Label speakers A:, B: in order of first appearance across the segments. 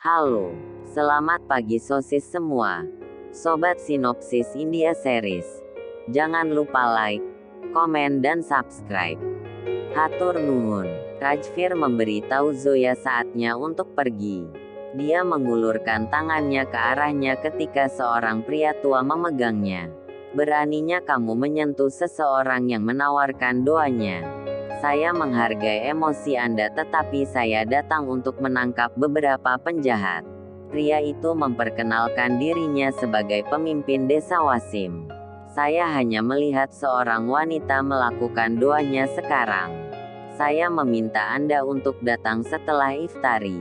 A: Halo, selamat pagi sosis semua. Sobat Sinopsis India Series. Jangan lupa like, komen dan subscribe. Hatur nuhun. Rajvir memberitahu Zoya saatnya untuk pergi. Dia mengulurkan tangannya ke arahnya ketika seorang pria tua memegangnya. Beraninya kamu menyentuh seseorang yang menawarkan doanya. Saya menghargai emosi Anda, tetapi saya datang untuk menangkap beberapa penjahat. Pria itu memperkenalkan dirinya sebagai pemimpin desa Wasim. Saya hanya melihat seorang wanita melakukan doanya sekarang. Saya meminta Anda untuk datang setelah iftari.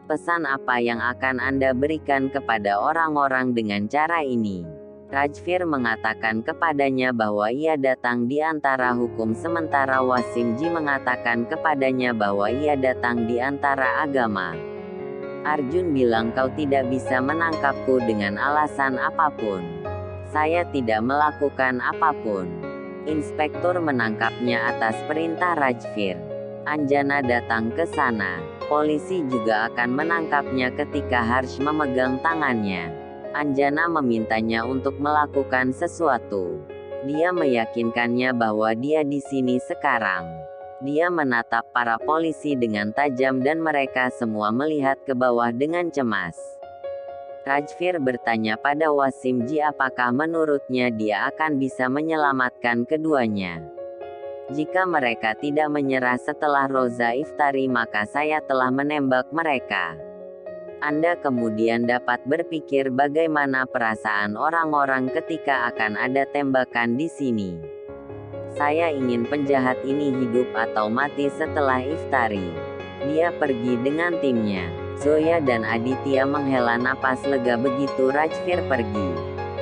A: Pesan apa yang akan Anda berikan kepada orang-orang dengan cara ini? Rajvir mengatakan kepadanya bahwa ia datang di antara hukum, sementara Wasimji mengatakan kepadanya bahwa ia datang di antara agama. Arjun bilang kau tidak bisa menangkapku dengan alasan apapun. Saya tidak melakukan apapun. Inspektur menangkapnya atas perintah Rajvir. Anjana datang ke sana. Polisi juga akan menangkapnya ketika Harsh memegang tangannya. Anjana memintanya untuk melakukan sesuatu. Dia meyakinkannya bahwa dia di sini sekarang. Dia menatap para polisi dengan tajam dan mereka semua melihat ke bawah dengan cemas. Rajvir bertanya pada Wasimji apakah menurutnya dia akan bisa menyelamatkan keduanya. Jika mereka tidak menyerah setelah Roza iftari, maka saya telah menembak mereka. Anda kemudian dapat berpikir bagaimana perasaan orang-orang ketika akan ada tembakan di sini. Saya ingin penjahat ini hidup atau mati setelah iftari. Dia pergi dengan timnya. Zoya dan Aditya menghela napas lega begitu Rajvir pergi.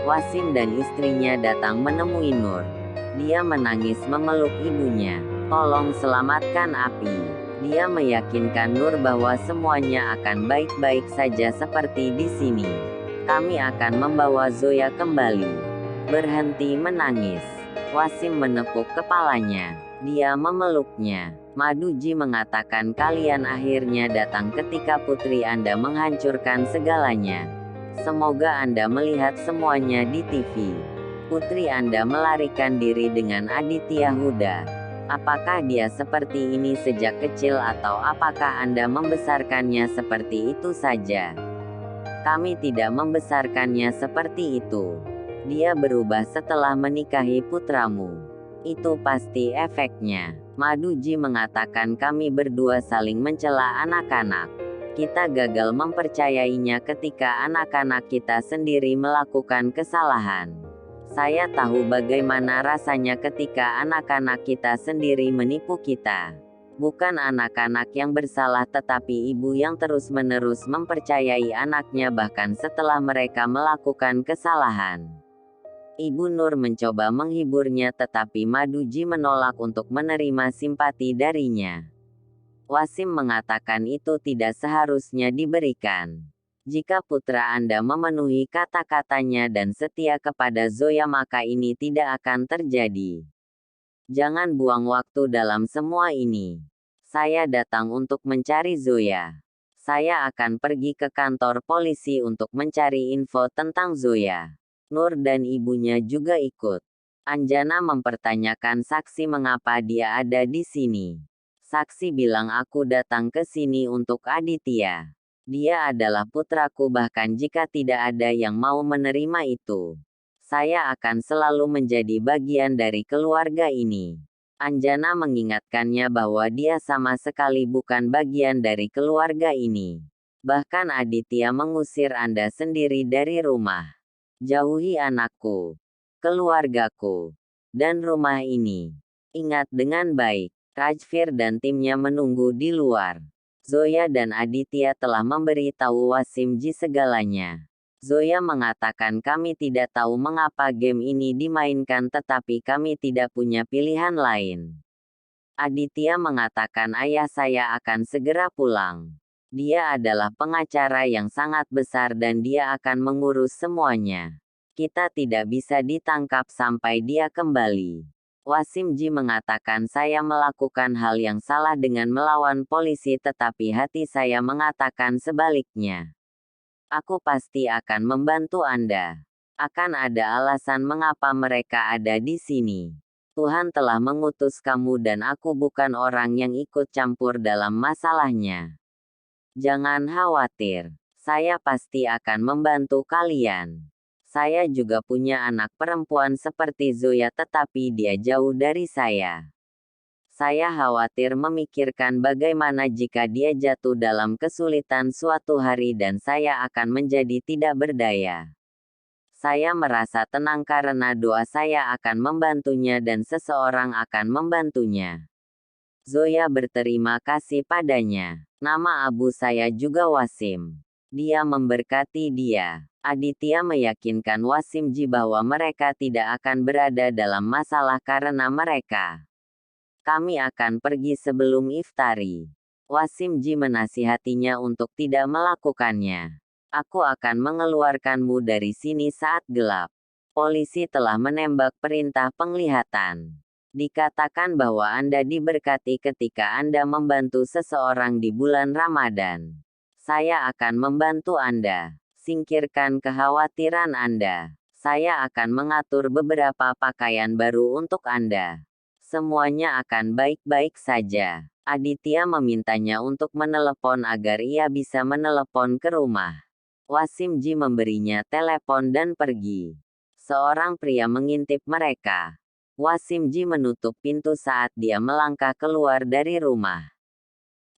A: Wasim dan istrinya datang menemui Nur. Dia menangis memeluk ibunya. Tolong selamatkan api. Dia meyakinkan Nur bahwa semuanya akan baik-baik saja seperti di sini. Kami akan membawa Zoya kembali. Berhenti menangis. Wasim menepuk kepalanya. Dia memeluknya. Maduji mengatakan kalian akhirnya datang ketika putri Anda menghancurkan segalanya. Semoga Anda melihat semuanya di TV. Putri Anda melarikan diri dengan Aditya Huda. Apakah dia seperti ini sejak kecil atau apakah Anda membesarkannya seperti itu saja? Kami tidak membesarkannya seperti itu. Dia berubah setelah menikahi putramu. Itu pasti efeknya. Maduji mengatakan kami berdua saling mencela anak-anak. Kita gagal mempercayainya ketika anak-anak kita sendiri melakukan kesalahan. Saya tahu bagaimana rasanya ketika anak-anak kita sendiri menipu kita. Bukan anak-anak yang bersalah tetapi ibu yang terus-menerus mempercayai anaknya bahkan setelah mereka melakukan kesalahan. Ibu Nur mencoba menghiburnya tetapi Maduji menolak untuk menerima simpati darinya. Wasim mengatakan itu tidak seharusnya diberikan. Jika putra Anda memenuhi kata-katanya dan setia kepada Zoya maka ini tidak akan terjadi. Jangan buang waktu dalam semua ini. Saya datang untuk mencari Zoya. Saya akan pergi ke kantor polisi untuk mencari info tentang Zoya. Nur dan ibunya juga ikut. Anjana mempertanyakan saksi mengapa dia ada di sini. Saksi bilang aku datang ke sini untuk Aditya. Dia adalah putraku bahkan jika tidak ada yang mau menerima itu. Saya akan selalu menjadi bagian dari keluarga ini. Anjana mengingatkannya bahwa dia sama sekali bukan bagian dari keluarga ini. Bahkan Aditya mengusir Anda sendiri dari rumah. Jauhi anakku, keluargaku, dan rumah ini. Ingat dengan baik, Rajvir dan timnya menunggu di luar. Zoya dan Aditya telah memberitahu Wasimji segalanya. Zoya mengatakan kami tidak tahu mengapa game ini dimainkan tetapi kami tidak punya pilihan lain. Aditya mengatakan ayah saya akan segera pulang. Dia adalah pengacara yang sangat besar dan dia akan mengurus semuanya. Kita tidak bisa ditangkap sampai dia kembali. Wasimji mengatakan saya melakukan hal yang salah dengan melawan polisi tetapi hati saya mengatakan sebaliknya. Aku pasti akan membantu Anda. Akan ada alasan mengapa mereka ada di sini. Tuhan telah mengutus kamu dan aku bukan orang yang ikut campur dalam masalahnya. Jangan khawatir. Saya pasti akan membantu kalian. Saya juga punya anak perempuan seperti Zoya tetapi dia jauh dari saya. Saya khawatir memikirkan bagaimana jika dia jatuh dalam kesulitan suatu hari dan saya akan menjadi tidak berdaya. Saya merasa tenang karena doa saya akan membantunya dan seseorang akan membantunya. Zoya berterima kasih padanya. Nama abu saya juga Wasim. Dia memberkati dia. Aditya meyakinkan Wasimji bahwa mereka tidak akan berada dalam masalah karena mereka. Kami akan pergi sebelum iftari. Wasimji menasihatinya untuk tidak melakukannya. Aku akan mengeluarkanmu dari sini saat gelap. Polisi telah menembak perintah penglihatan. Dikatakan bahwa Anda diberkati ketika Anda membantu seseorang di bulan Ramadan. Saya akan membantu Anda. Singkirkan kekhawatiran Anda. Saya akan mengatur beberapa pakaian baru untuk Anda. Semuanya akan baik-baik saja. Aditya memintanya untuk menelepon agar ia bisa menelepon ke rumah. Wasimji memberinya telepon dan pergi. Seorang pria mengintip mereka. Wasimji menutup pintu saat dia melangkah keluar dari rumah.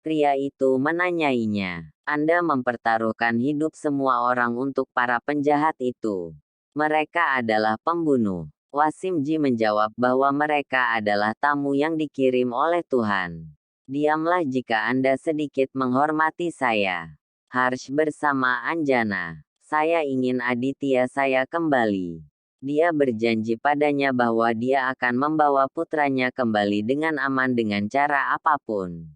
A: Pria itu menanyainya, Anda mempertaruhkan hidup semua orang untuk para penjahat itu. Mereka adalah pembunuh. Wasimji menjawab bahwa mereka adalah tamu yang dikirim oleh Tuhan. Diamlah jika Anda sedikit menghormati saya. Harsh bersama Anjana. Saya ingin Aditya saya kembali. Dia berjanji padanya bahwa dia akan membawa putranya kembali dengan aman dengan cara apapun.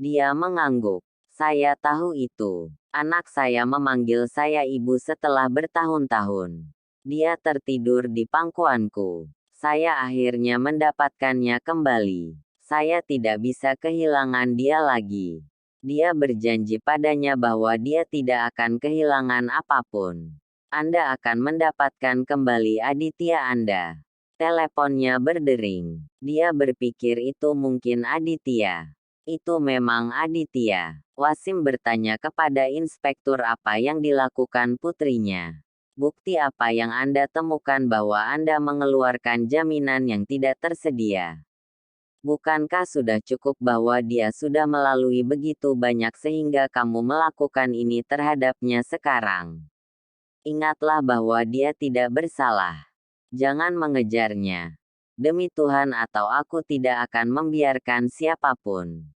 A: Dia mengangguk. Saya tahu itu. Anak saya memanggil saya ibu setelah bertahun-tahun. Dia tertidur di pangkuanku. Saya akhirnya mendapatkannya kembali. Saya tidak bisa kehilangan dia lagi. Dia berjanji padanya bahwa dia tidak akan kehilangan apapun. Anda akan mendapatkan kembali Aditya Anda. Teleponnya berdering. Dia berpikir itu mungkin Aditya. Itu memang Aditya. Wasim bertanya kepada inspektur apa yang dilakukan putrinya. Bukti apa yang Anda temukan bahwa Anda mengeluarkan jaminan yang tidak tersedia? Bukankah sudah cukup bahwa dia sudah melalui begitu banyak sehingga kamu melakukan ini terhadapnya sekarang? Ingatlah bahwa dia tidak bersalah. Jangan mengejarnya. Demi Tuhan atau aku tidak akan membiarkan siapapun.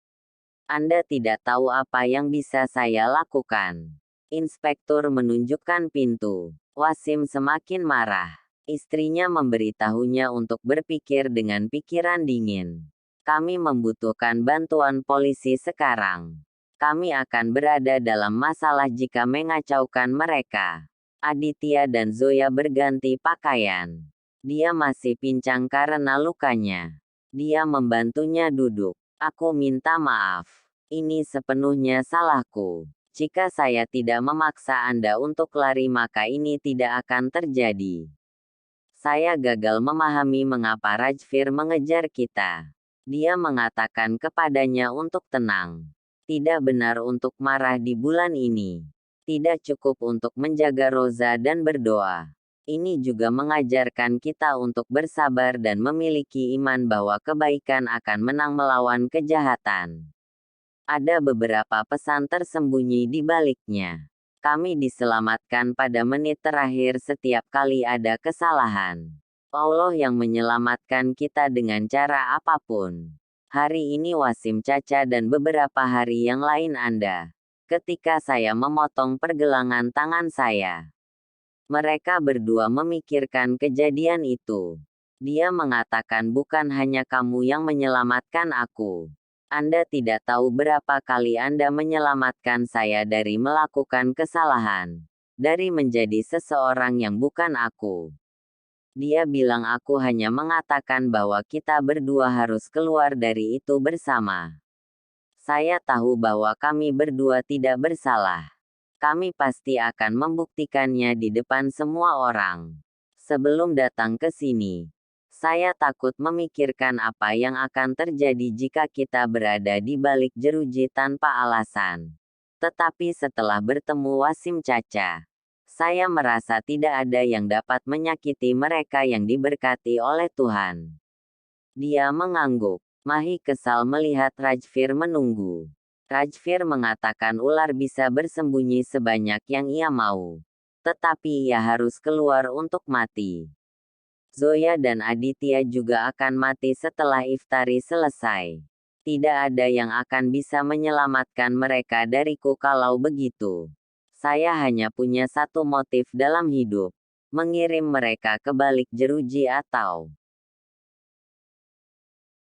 A: Anda tidak tahu apa yang bisa saya lakukan. Inspektur menunjukkan pintu. Wasim semakin marah. Istrinya memberitahunya untuk berpikir dengan pikiran dingin. Kami membutuhkan bantuan polisi sekarang. Kami akan berada dalam masalah jika mengacaukan mereka. Aditya dan Zoya berganti pakaian. Dia masih pincang karena lukanya. Dia membantunya duduk. Aku minta maaf. Ini sepenuhnya salahku. Jika saya tidak memaksa Anda untuk lari maka ini tidak akan terjadi. Saya gagal memahami mengapa Rajvir mengejar kita. Dia mengatakan kepadanya untuk tenang. Tidak benar untuk marah di bulan ini. Tidak cukup untuk menjaga Roza dan berdoa. Ini juga mengajarkan kita untuk bersabar dan memiliki iman bahwa kebaikan akan menang melawan kejahatan. Ada beberapa pesan tersembunyi di baliknya. Kami diselamatkan pada menit terakhir setiap kali ada kesalahan. Allah yang menyelamatkan kita dengan cara apapun. Hari ini Wasim Caca dan beberapa hari yang lain Anda. Ketika saya memotong pergelangan tangan saya. Mereka berdua memikirkan kejadian itu. Dia mengatakan bukan hanya kamu yang menyelamatkan aku. Anda tidak tahu berapa kali Anda menyelamatkan saya dari melakukan kesalahan. Dari menjadi seseorang yang bukan aku. Dia bilang aku hanya mengatakan bahwa kita berdua harus keluar dari itu bersama. Saya tahu bahwa kami berdua tidak bersalah. Kami pasti akan membuktikannya di depan semua orang. Sebelum datang ke sini, saya takut memikirkan apa yang akan terjadi jika kita berada di balik jeruji tanpa alasan. Tetapi setelah bertemu Wasim Caca, saya merasa tidak ada yang dapat menyakiti mereka yang diberkati oleh Tuhan. Dia mengangguk. Mahi kesal melihat Rajvir menunggu. Rajvir mengatakan ular bisa bersembunyi sebanyak yang ia mau. Tetapi ia harus keluar untuk mati. Zoya dan Aditya juga akan mati setelah iftari selesai. Tidak ada yang akan bisa menyelamatkan mereka dariku kalau begitu. Saya hanya punya satu motif dalam hidup. Mengirim mereka ke balik jeruji atau